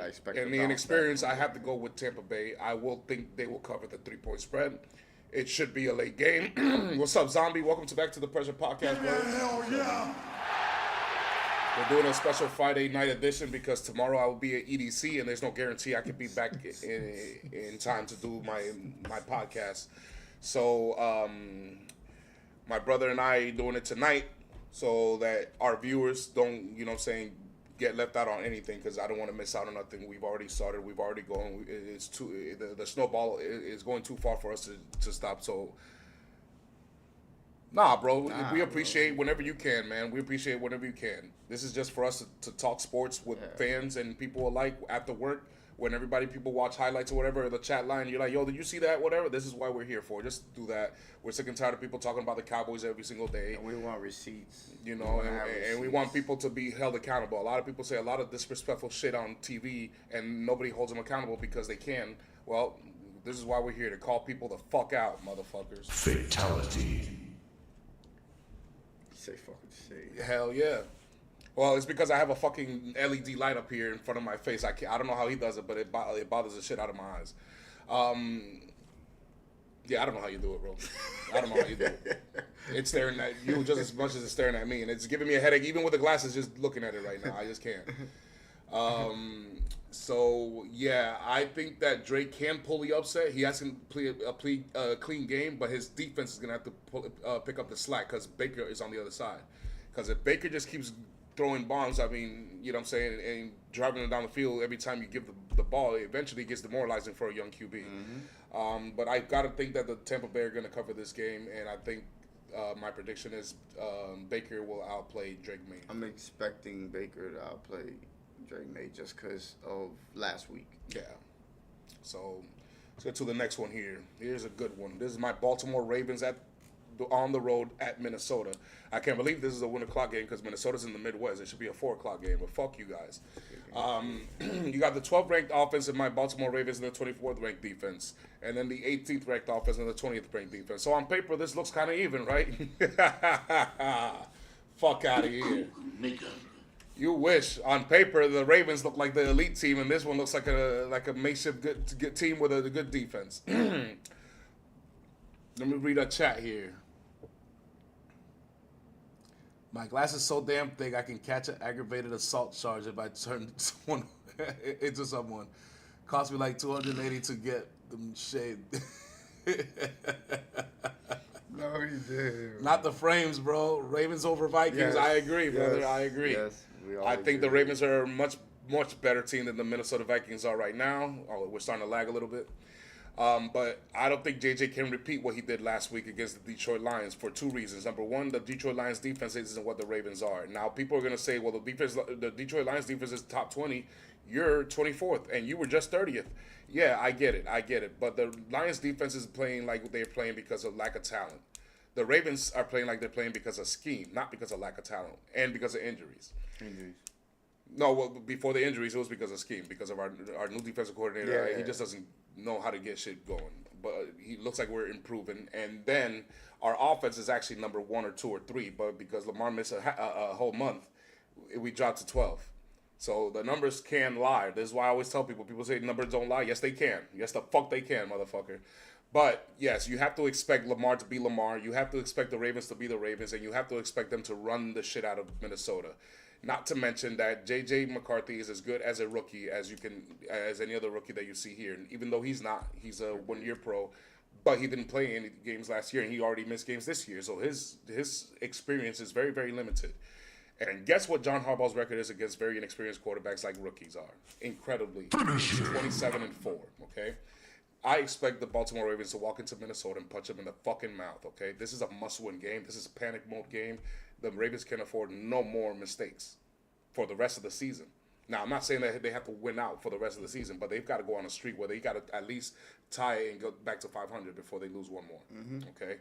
I expect and the inexperience, I have to go with Tampa Bay. I will think they will cover the 3-point spread. It should be a late game. What's up, Zombie? Welcome back to the Pressure Podcast, bro. Hell yeah. We're doing a special Friday night edition because tomorrow I will be at EDC, and there's no guarantee I could be back in time to do my podcast. So my brother and I doing it tonight so that our viewers don't, get left out on anything, because I don't want to miss out on nothing. We've already started. We've already gone. It's too the snowball is going too far for us to stop. So, bro, we appreciate whenever you can, man. We appreciate whenever you can. This is just for us to talk sports with fans and people alike after work. When people watch highlights or whatever, the chat line, you're like, yo, did you see that? Whatever. This is why we're here for. Just do that. We're sick and tired of people talking about the Cowboys every single day. And we want receipts. And we want people to be held accountable. A lot of people say a lot of disrespectful shit on TV, and nobody holds them accountable because they can. Well, this is why we're here, to call people the fuck out, motherfuckers. Fatality. Say fucking shit. Hell yeah. Well, it's because I have a fucking LED light up here in front of my face. I don't know how he does it, but it bothers the shit out of my eyes. Yeah, I don't know how you do it, bro. I don't know how you do it. It's staring at you just as much as it's staring at me, and it's giving me a headache even with the glasses. Just looking at it right now, I just can't. So yeah, I think that Drake can pull the upset. He has to play a clean game, but his defense is gonna have to pick up the slack because Baker is on the other side. Because if Baker just keeps throwing bombs, I mean, you know what I'm saying, and driving them down the field every time you give the ball, it eventually gets demoralizing for a young QB. But I got to think that the Tampa Bay are going to cover this game, and I think my prediction is Baker will outplay Drake May. I'm expecting Baker to outplay Drake May just because of last week. Yeah. So let's get to the next one here. Here's a good one. This is my Baltimore Ravens on the road at Minnesota. I can't believe this is a 1 o'clock game because Minnesota's in the Midwest. It should be a 4 o'clock game, but fuck you guys. You got the 12th ranked offense in my Baltimore Ravens and the 24th ranked defense, and then the 18th ranked offense and the 20th ranked defense. So on paper, this looks kind of even, right? Fuck out of here. Nigga. You wish. On paper, the Ravens look like the elite team, and this one looks like a makeshift good team with a good defense. Let me read a chat here. My glass is so damn thick I can catch an aggravated assault charge if I turn someone into someone. Cost me like $280 to get them shaved. No, he did. Not the frames, bro. Ravens over Vikings. Yes, I agree, brother. yes, I agree. yes, we all I think the agree. Ravens are a much better team than the Minnesota Vikings are right now. Oh, we're starting to lag a little bit. But I don't think JJ can repeat what he did last week against the Detroit Lions for 2 reasons. Number one, the Detroit Lions defense isn't what the Ravens are. Now, people are going to say, well, the Detroit Lions defense is top 20. You're 24th, and you were just 30th. Yeah, I get it. But the Lions defense is playing like they're playing because of lack of talent. The Ravens are playing like they're playing because of scheme, not because of lack of talent, and because of injuries. No, well, before the injuries, it was because of scheme, because of our new defensive coordinator. Yeah. He just doesn't know how to get shit going. But he looks like we're improving. And then our offense is actually number 1 or 2 or 3, but because Lamar missed a whole month, we dropped to 12. So the numbers can lie. This is why I always tell people say numbers don't lie. Yes, they can. Yes, the fuck they can, motherfucker. But, yes, you have to expect Lamar to be Lamar. You have to expect the Ravens to be the Ravens. And you have to expect them to run the shit out of Minnesota. Not to mention that J.J. McCarthy is as good as a rookie as any other rookie that you see here. And even though he's not, he's a 1-year pro, but he didn't play any games last year, and he already missed games this year. So his experience is very, very limited. And guess what John Harbaugh's record is against very inexperienced quarterbacks like rookies are? Incredibly. 27-4, okay? I expect the Baltimore Ravens to walk into Minnesota and punch them in the fucking mouth, okay? This is a must-win game. This is a panic mode game. The Ravens can afford no more mistakes for the rest of the season. Now, I'm not saying that they have to win out for the rest of the season, but they've got to go on a streak where they got to at least tie and go back to 500 before they lose one more, okay?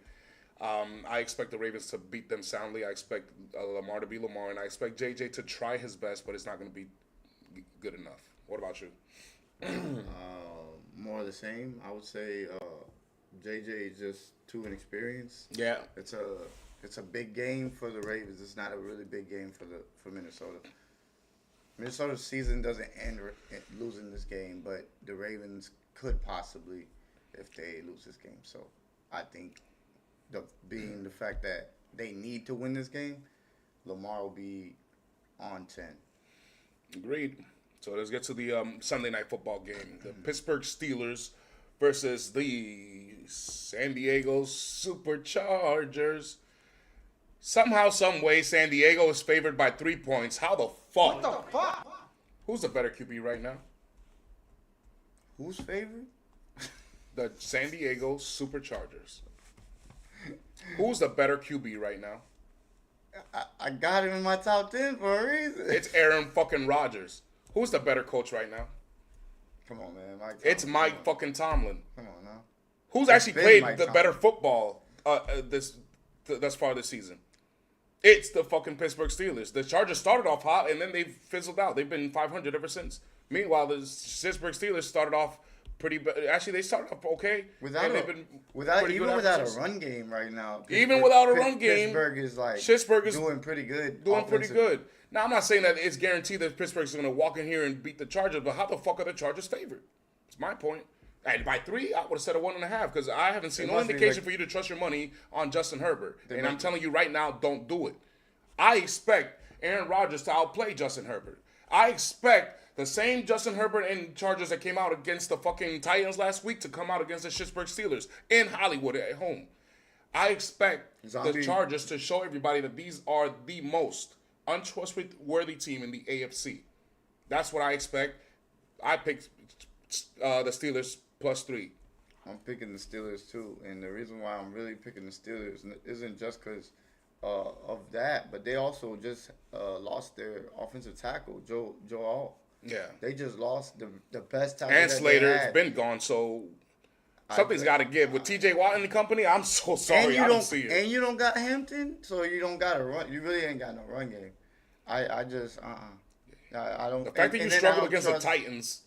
I expect the Ravens to beat them soundly. I expect Lamar to be Lamar, and I expect JJ to try his best, but it's not going to be good enough. What about you? More of the same. I would say JJ is just too inexperienced. Yeah. It's a big game for the Ravens. It's not a really big game for Minnesota. Minnesota's season doesn't end losing this game, but the Ravens could possibly if they lose this game. So I think being the fact that they need to win this game, Lamar will be on 10. Agreed. So let's get to the Sunday night football game. The Pittsburgh Steelers versus the San Diego Superchargers. Somehow, some way, San Diego is favored by 3 points. How the fuck? What the fuck? Who's the better QB right now? Who's favored? The San Diego Superchargers. Who's the better QB right now? I got him in my top 10 for a reason. It's Aaron fucking Rodgers. Who's the better coach right now? Come on, man. Mike It's Tomlin. Mike fucking Tomlin. Come on now. Who's It's actually been played Mike the Tomlin. better football thus far this season? It's the fucking Pittsburgh Steelers. The Chargers started off hot, and then they've fizzled out. They've been 500 ever since. Meanwhile, the Pittsburgh Steelers started off pretty bad. Actually, they started off okay. Without and a, they've been without pretty even good without ever a since. run game right now. Even without a run game, Pittsburgh is like Pittsburgh is doing pretty good. doing pretty offensive. good. Now, I'm not saying that it's guaranteed that Pittsburgh's going to walk in here and beat the Chargers, but how the fuck are the Chargers favored? It's my point. And by 3, I would have said a 1.5 because I haven't seen It no must be indication like- for you to trust your money on Justin Herbert. They And I'm must- telling you right now, don't do it. I expect Aaron Rodgers to outplay Justin Herbert. I expect the same Justin Herbert and Chargers that came out against the fucking Titans last week to come out against the Pittsburgh Steelers in Hollywood at home. I expect the Zombie. Chargers to show everybody that these are the most untrustworthy team in the AFC. That's what I expect. I picked the Steelers +3. I'm picking the Steelers too, and the reason why I'm really picking the Steelers isn't just because of that, but they also just lost their offensive tackle, Joe All. Yeah. They just lost the best tackle. And that Slater they has had. been gone, so something's got to give. With TJ Watt in the company, I'm so sorry I don't see it. And you don't got Hampton, so you don't got a run. You really ain't got no run game. I just I don't. The fact that you then I struggle don't against trust- the Titans,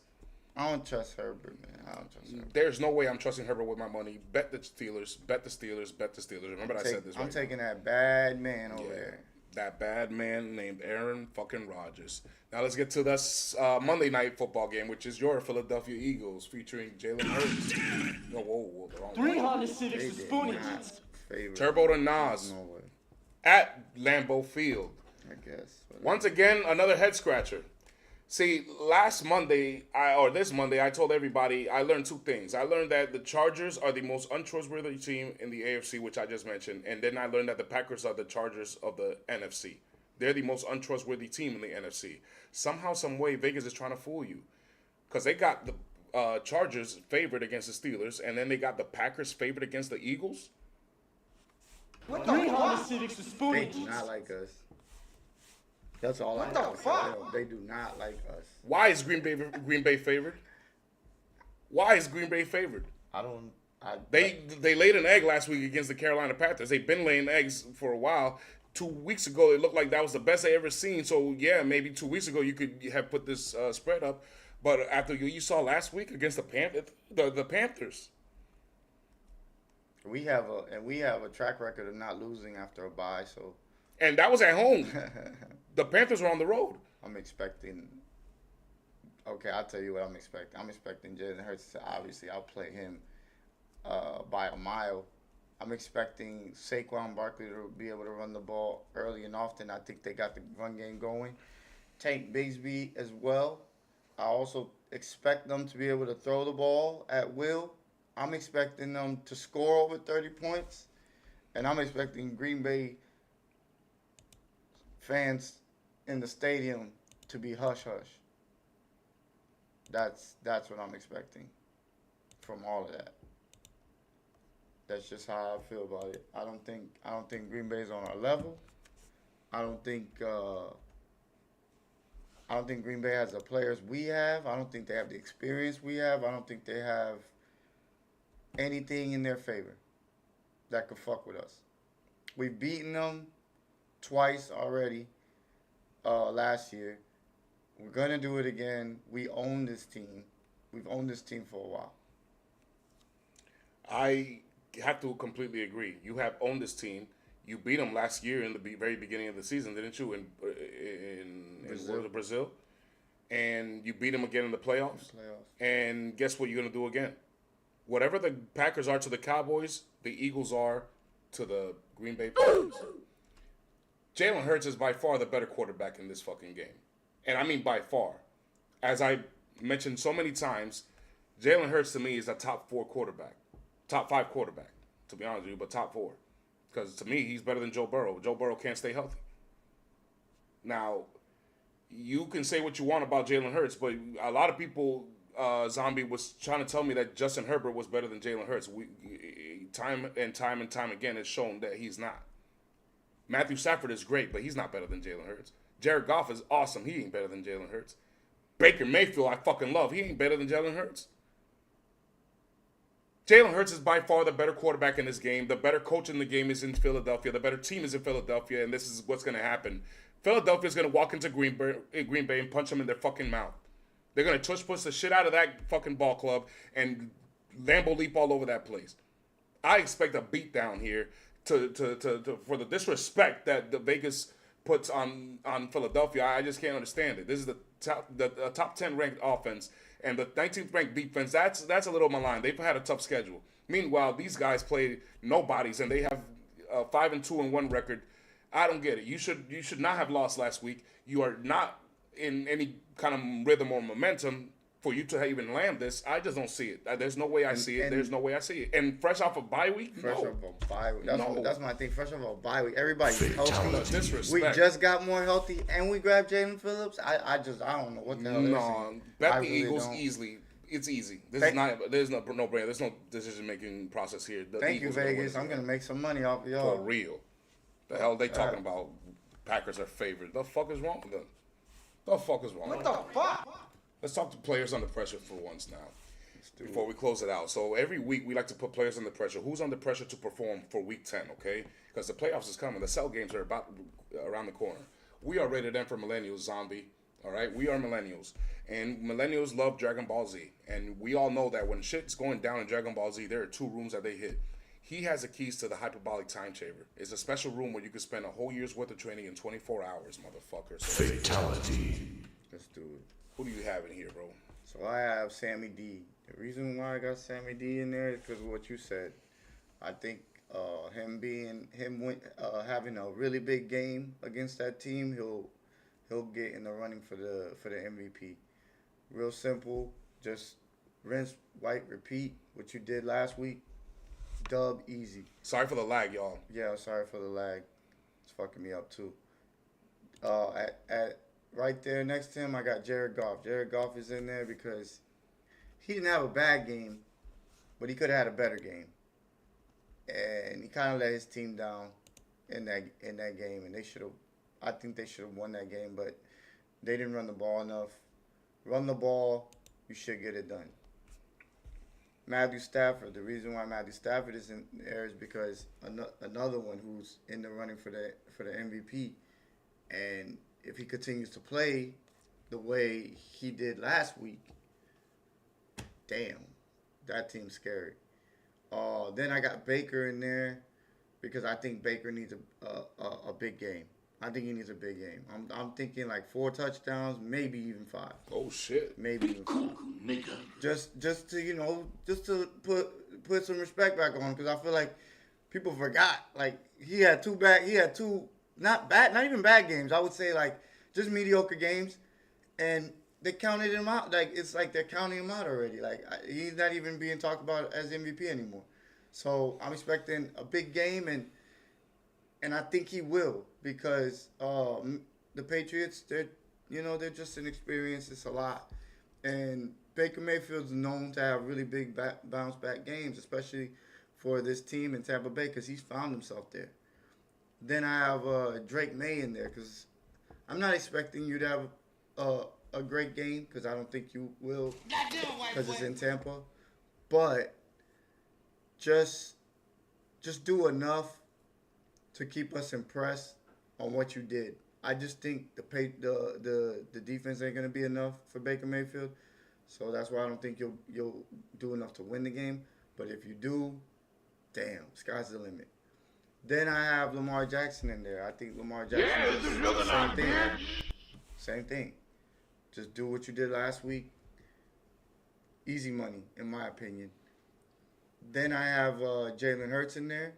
I don't trust Herbert, man. I don't trust Herbert. there's no way I'm trusting Herbert with my money. Bet the Steelers. Bet the Steelers. Bet the Steelers. Remember I said this right. I'm taking that bad man over Yeah. there. That bad man named Aaron fucking Rodgers. Now let's get to this Monday night football game, which is your Philadelphia Eagles featuring Jalen Hurts. No, whoa, the wrong one. 3 Honda Civics They with did spoon not engines. favor. Turbo to Nas No way. at Lambeau Field. I guess. Once again, another head scratcher. See, this Monday, I told everybody I learned 2 things. I learned that the Chargers are the most untrustworthy team in the AFC, which I just mentioned, and then I learned that the Packers are the Chargers of the NFC. They're the most untrustworthy team in the NFC. Somehow, some way, Vegas is trying to fool you, because they got the Chargers favored against the Steelers, and then they got the Packers favored against the Eagles. 3 Honda Civics with spoon They do engines. not like us. That's all I What the have to say. fuck? They do not like us. Why is Green Bay favored? Why is Green Bay favored? I don't. They laid an egg last week against the Carolina Panthers. They've been laying eggs for a while. 2 weeks ago, it looked like that was the best I ever seen. So yeah, maybe 2 weeks ago you could have put this spread up, but after you saw last week against the Panthers, We have a track record of not losing after a bye, so and that was at home. The Panthers were on the road. I'm expecting. Okay, I'll tell you what I'm expecting. I'm expecting Jalen Hurts to obviously outplay him by a mile. I'm expecting Saquon Barkley to be able to run the ball early and often. I think they got the run game going. Tank Bigsby as well. I also expect them to be able to throw the ball at will. I'm expecting them to score over 30 points. And I'm expecting Green Bay fans in the stadium to be hush-hush. That's what I'm expecting from all of that. That's just how I feel about it. I don't think Green Bay's on our level. I don't think Green Bay has the players we have. I don't think they have the experience we have. I don't think they have anything in their favor that could fuck with us. We've beaten them twice already last year. We're gonna do it again. We own this team. We've owned this team for a while. I have to completely agree. You have owned this team. You beat them last year in the very beginning of the season, didn't you? In Brazil, and you beat them again in the playoffs. And guess what? You're gonna do again. Whatever the Packers are to the Cowboys, the Eagles are to the Green Bay Packers. Jalen Hurts is by far the better quarterback in this fucking game, and I mean by far. As I mentioned so many times, Jalen Hurts to me is a top 4 quarterback. Top 5 quarterback, to be honest with you, but top 4. Because to me, he's better than Joe Burrow. Joe Burrow can't stay healthy. Now, you can say what you want about Jalen Hurts, but a lot of people, Zombie, was trying to tell me that Justin Herbert was better than Jalen Hurts. Time and time again has shown that he's not. Matthew Stafford is great, but he's not better than Jalen Hurts. Jared Goff is awesome. He ain't better than Jalen Hurts. Baker Mayfield, I fucking love. He ain't better than Jalen Hurts. Jalen Hurts is by far the better quarterback in this game. The better coach in the game is in Philadelphia. The better team is in Philadelphia, and this is what's going to happen. Philadelphia is going to walk into Green Bay and punch them in their fucking mouth. They're gonna tush push the shit out of that fucking ball club and Lambo leap all over that place. I expect a beatdown here to for the disrespect that the Vegas puts on Philadelphia. I just can't understand it. This is the top 10 ranked offense and the 19th ranked defense. That's a little maligned. They've had a tough schedule. Meanwhile, these guys play nobodies and they have a 5-2-1 record. I don't get it. You should not have lost last week. You are not in any kind of rhythm or momentum for you to even land this. I just don't see it. There's no way I see it. There's no way I see it. And fresh off a bye week? Fresh No. off a bye week. No. That's my thing. Fresh off a bye week. Everybody's healthy. Disrespect. We just got more healthy, and we grabbed Jalen Phillips. I don't know what the hell. No, bet I the really Eagles don't. easily. It's easy. There's no brainer. There's no decision making process here. The Thank you, Eagles are gonna win Vegas. this I'm game. gonna make some money off of For y'all. real. The hell they talking about? Packers are favored. The fuck is wrong with them? The fuck is wrong? What the fuck? Let's talk to players under pressure for once now. Before we close it out. So every week we like to put players under pressure. Who's under pressure to perform for week 10, okay? Because the playoffs is coming. The cell games are about around the corner. We are rated M for millennials, zombie. All right? We are millennials. And millennials love Dragon Ball Z. And we all know that when shit's going down in Dragon Ball Z, there are 2 rooms that they hit. He has the keys to the hyperbolic time chamber. It's a special room where you can spend a whole year's worth of training in 24 hours, motherfucker. So Fatality. Let's do it. who do you have in here, bro? So I have Sammy D. The reason why I got Sammy D in there is because of what you said. I think having a really big game against that team, he'll get in the running for the MVP. Real simple, just rinse, wipe, repeat. What you did last week, dub easy. Sorry for the lag, y'all. Yeah, sorry for the lag. It's fucking me up too. At right there next to him, I got Jared Goff. Jared Goff is in there because he didn't have a bad game, but he could have had a better game. And he kind of let his team down in that game, and I think they should have won that game, but they didn't run the ball enough. Run the ball, you should get it done. Matthew Stafford. The reason why Matthew Stafford is in there is because another one who's in the running for the MVP, and if he continues to play the way he did last week, damn, that team's scary. Then I got Baker in there because I think Baker needs a big game. I think he needs a big game. I'm thinking like 4 touchdowns, maybe even 5. Oh, shit. Maybe even 5. Just to put some respect back on him, because I feel like people forgot. Like he had two not even bad games. I would say like just mediocre games, and they counted him out. Like it's like they're counting him out already. Like he's not even being talked about as MVP anymore. So I'm expecting a big game, and I think he will, because the Patriots, they're just inexperienced. It's a lot, and Baker Mayfield's known to have really big bounce back games, especially for this team in Tampa Bay, because he's found himself there. Then I have Drake May in there, because I'm not expecting you to have a great game, because I don't think you will, because it's in Tampa. But just do enough to keep us impressed on what you did. I just think the defense ain't gonna be enough for Baker Mayfield, so that's why I don't think you'll do enough to win the game. But if you do, damn, sky's the limit. Then I have Lamar Jackson in there. I think Lamar Jackson is the same thing. Same thing. Just do what you did last week. Easy money, in my opinion. Then I have Jalen Hurts in there,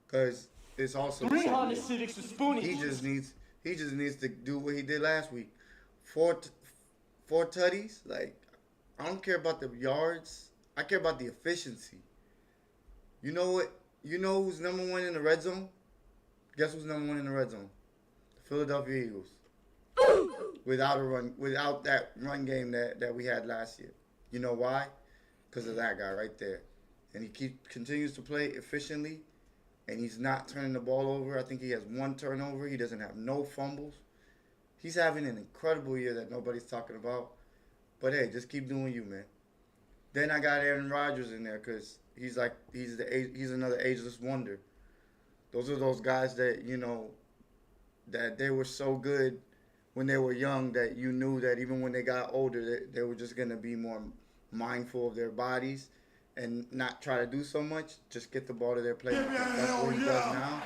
because it's also the 3 same Honda thing. Civics with Spoonie. He just needs to do what he did last week. 4 tutties. Like, I don't care about the yards. I care about the efficiency. You know what? You know who's number 1 in the red zone? Guess who's number 1 in the red zone? The Philadelphia Eagles. Without that run game that we had last year. You know why? Because of that guy right there. And he continues to play efficiently, and he's not turning the ball over. I think he has 1 turnover. He doesn't have no fumbles. He's having an incredible year that nobody's talking about. But hey, just keep doing you, man. Then I got Aaron Rodgers in there, because he's another ageless wonder. Those are those guys that that they were so good when they were young that you knew that even when they got older, they were just going to be more mindful of their bodies and not try to do so much. Just get the ball to their playmakers. That's what he does now.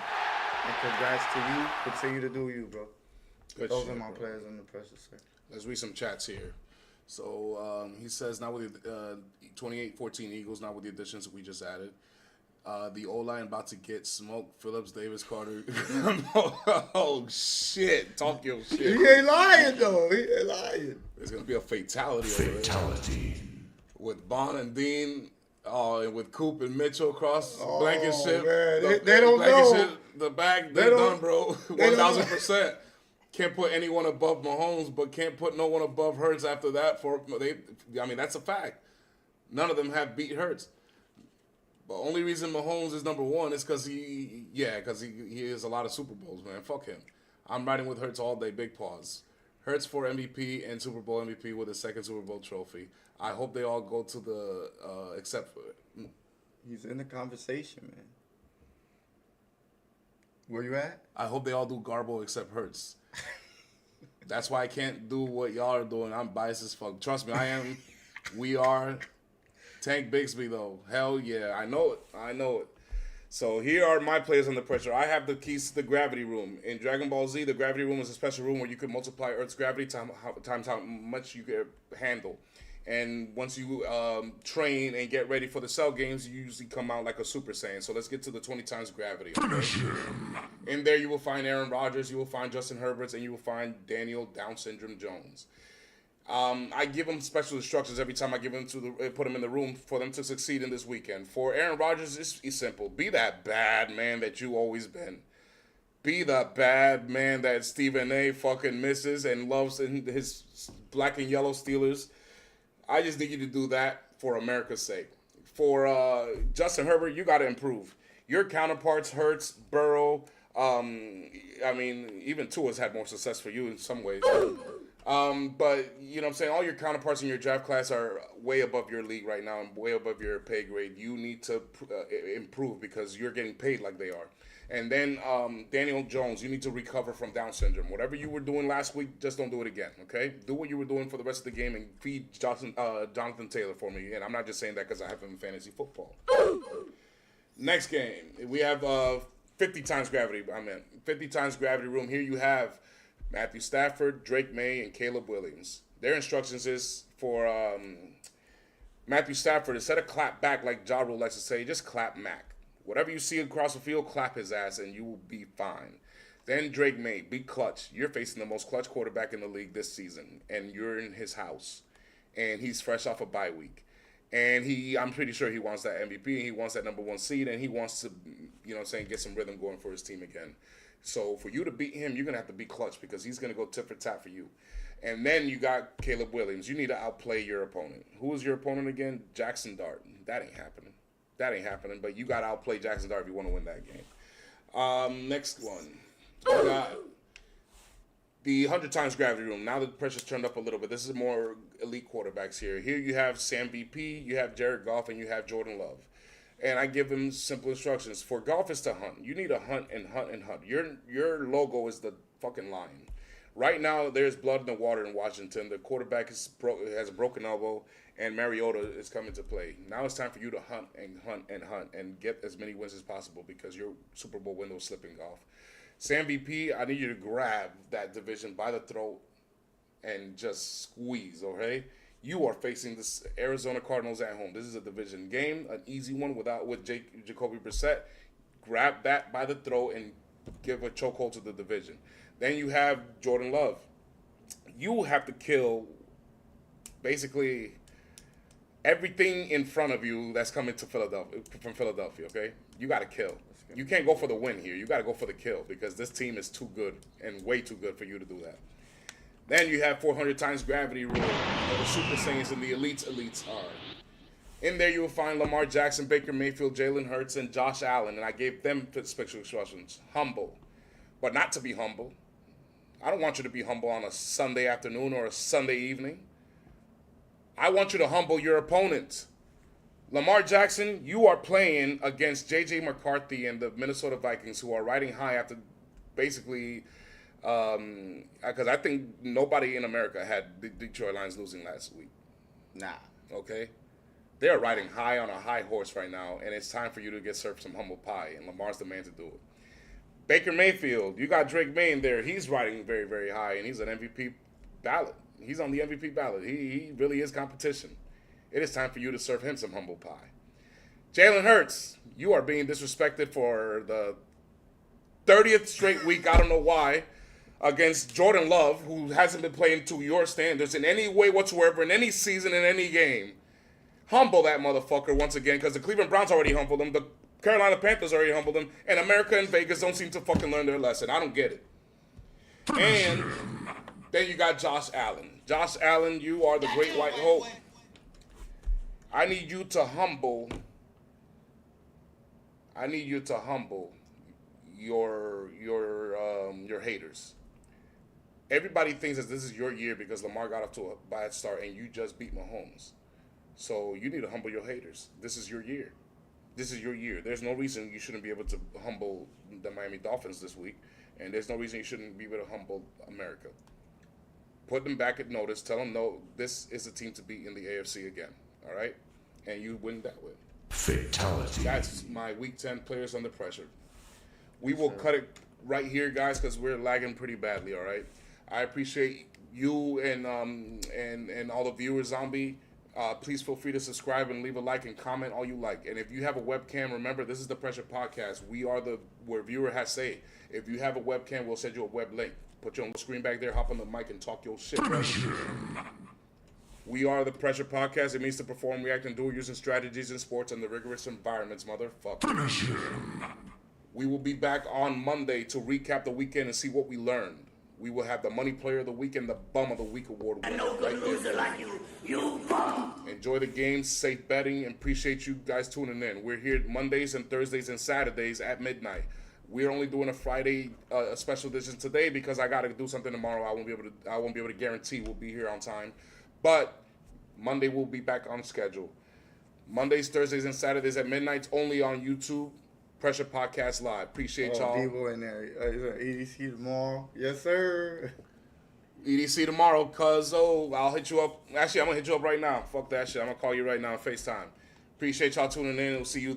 And congrats to you. Continue to do you, bro. Good Those shit, are my bro. players under pressure, sir. Let's read some chats here. So he says, not with the 28-14 Eagles, not with the additions we just added. The O-line about to get smoked. Phillips, Davis, Carter. Oh, shit. Talk your shit. He ain't lying, though. He ain't lying. There's going to be a fatality over there. With Bond and Dean, and with Coop and Mitchell across Blankenship. Man. They don't know. The bag, They they're don't- done, bro. they don't know. 1,000%. Can't put anyone above Mahomes, but can't put no one above Hurts after that. That's a fact. None of them have beat Hurts. The only reason Mahomes is number one is because he has a lot of Super Bowls, man. Fuck him. I'm riding with Hurts all day. Big pause. Hurts for MVP and Super Bowl MVP with a second Super Bowl trophy. I hope they all go to the except for He's in the conversation, man. Where you at? I hope they all do Garbo except Hurts. That's why I can't do what y'all are doing. I'm biased as fuck. Trust me, I am. We are. Tank Bigsby, though. Hell yeah. I know it. So here are my players under pressure. I have the keys to the gravity room. In Dragon Ball Z, the gravity room is a special room where you can multiply Earth's gravity times how much you can handle. And once you train and get ready for the Cell games, you usually come out like a Super Saiyan. So let's get to the 20 times gravity. Okay? In there, you will find Aaron Rodgers, you will find Justin Herbert, and you will find Daniel Down Syndrome Jones. I give them special instructions every time I give them put them in the room for them to succeed in this weekend. For Aaron Rodgers, it's simple. Be that bad man that you always been. Be the bad man that Stephen A. fucking misses and loves in his black and yellow Steelers. I just need you to do that for America's sake. For Justin Herbert, you got to improve. Your counterparts, Hurts, Burrow, even Tua's had more success for you in some ways. But, you know what I'm saying, all your counterparts in your draft class are way above your league right now and way above your pay grade. You need to improve because you're getting paid like they are. And then Daniel Jones, you need to recover from Down syndrome. Whatever you were doing last week, just don't do it again, okay? Do what you were doing for the rest of the game and feed Jonathan Taylor for me. And I'm not just saying that because I have him in fantasy football. Next game, we have 50 times gravity. 50 times gravity room. Here you have Matthew Stafford, Drake May, and Caleb Williams. Their instructions is for Matthew Stafford, instead of clap back like Ja Rule likes to say, just clap Mac. Whatever you see across the field, clap his ass, and you will be fine. Then Drake May, be clutch. You're facing the most clutch quarterback in the league this season, and you're in his house, and he's fresh off a bye week. And I'm pretty sure he wants that MVP, and he wants that number one seed, and he wants to, get some rhythm going for his team again. So for you to beat him, you're going to have to be clutch because he's going to go tit for tat for you. And then you got Caleb Williams. You need to outplay your opponent. Who is your opponent again? Jackson Dart. That ain't happening. But you got to outplay Jackson Dart if you want to win that game. Next one. We got the 100 times gravity room. Now the pressure's turned up a little bit. This is more elite quarterbacks here. Here you have Sam BP, you have Jared Goff, and you have Jordan Love. And I give them simple instructions. For Goff is to hunt. You need to hunt and hunt and hunt. Your logo is the fucking lion. Right now, there's blood in the water in Washington. The quarterback has a broken elbow, and Mariota is coming to play. Now it's time for you to hunt and hunt and hunt and get as many wins as possible because your Super Bowl window is slipping off. Sam BP, I need you to grab that division by the throat and just squeeze, okay? You are facing the Arizona Cardinals at home. This is a division game, an easy one with Jacoby Brissett. Grab that by the throat and give a chokehold to the division. Then you have Jordan Love. You have to kill basically everything in front of you that's coming to from Philadelphia, okay? You got to kill. You can't go for the win here. You got to go for the kill because this team is too good and way too good for you to do that. Then you have 400 times gravity rule, where the Super Saiyans and the elites are. In there you will find Lamar Jackson, Baker Mayfield, Jalen Hurts, and Josh Allen, and I gave them special instructions. Humble, but not to be humble. I don't want you to be humble on a Sunday afternoon or a Sunday evening. I want you to humble your opponent. Lamar Jackson, you are playing against J.J. McCarthy and the Minnesota Vikings, who are riding high after basically Because I think nobody in America had the Detroit Lions losing last week. Nah. Okay? They are riding high on a high horse right now, and it's time for you to get served some humble pie, and Lamar's the man to do it. Baker Mayfield, you got Drake May in there. He's riding very, very high, and he's an MVP ballot. He's on the MVP ballot. He really is competition. It is time for you to serve him some humble pie. Jalen Hurts, you are being disrespected for the 30th straight week, I don't know why, against Jordan Love, who hasn't been playing to your standards in any way whatsoever, in any season, in any game. Humble that motherfucker once again, because the Cleveland Browns already humbled him, the Carolina Panthers already humbled him, and America and Vegas don't seem to fucking learn their lesson. I don't get it. And then you got Josh Allen. Josh Allen, you are the great white hope. I need you to humble your haters. Everybody thinks that this is your year because Lamar got off to a bad start and you just beat Mahomes. So you need to humble your haters. This is your year. This is your year. There's no reason you shouldn't be able to humble the Miami Dolphins this week, and there's no reason you shouldn't be able to humble America. Put them back at notice. Tell them, no, this is a team to beat in the AFC again. All right? And you win that way. Fatality. That's my Week 10 players under pressure. We will cut it right here, guys, because we're lagging pretty badly, all right? I appreciate you and all the viewers, Zombie. Please feel free to subscribe and leave a like and comment all you like. And if you have a webcam, remember, this is the Pressure Podcast. We are where viewer has say. If you have a webcam, we'll send you a web link. Put your own screen back there, hop on the mic, and talk your shit. Right? We are the Pressure Podcast. It means to perform, react, and do using strategies in sports and the rigorous environments, motherfucker. We will be back on Monday to recap the weekend and see what we learned. We will have the Money Player of the Week and the Bum of the Week award winner. No good loser like you bum. Enjoy the game, safe betting, and appreciate you guys tuning in. We're here Mondays and Thursdays and Saturdays at midnight. We're only doing a Friday special edition today because I got to do something tomorrow. I won't be able to guarantee we'll be here on time. But Monday we'll be back on schedule. Mondays, Thursdays, and Saturdays at midnight only on YouTube. Pressure Podcast Live. Appreciate y'all. People in there. EDC tomorrow. Yes, sir. EDC tomorrow, cuz I'll hit you up. Actually, I'm gonna hit you up right now. Fuck that shit. I'm gonna call you right now on FaceTime. Appreciate y'all tuning in. We'll see you.